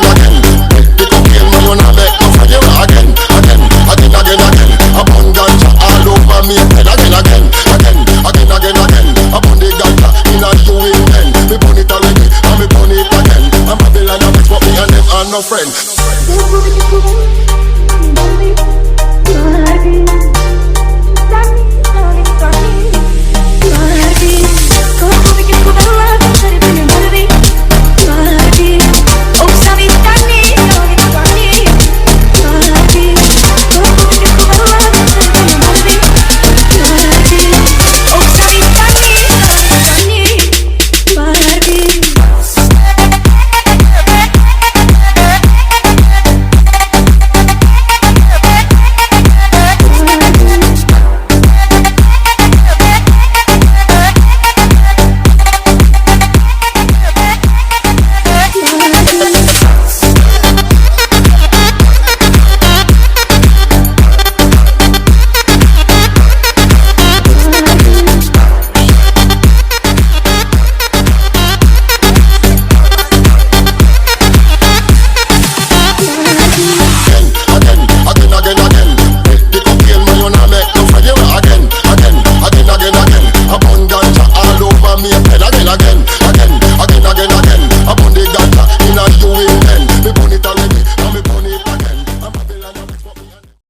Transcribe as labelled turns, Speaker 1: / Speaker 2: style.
Speaker 1: again. The cocaine man, you not make no friend. You again. Upon ganja all over me head again. Upon the ganja in a you in me burn it already and me burn it again. I'm Babylon and that's what me and them are no friends.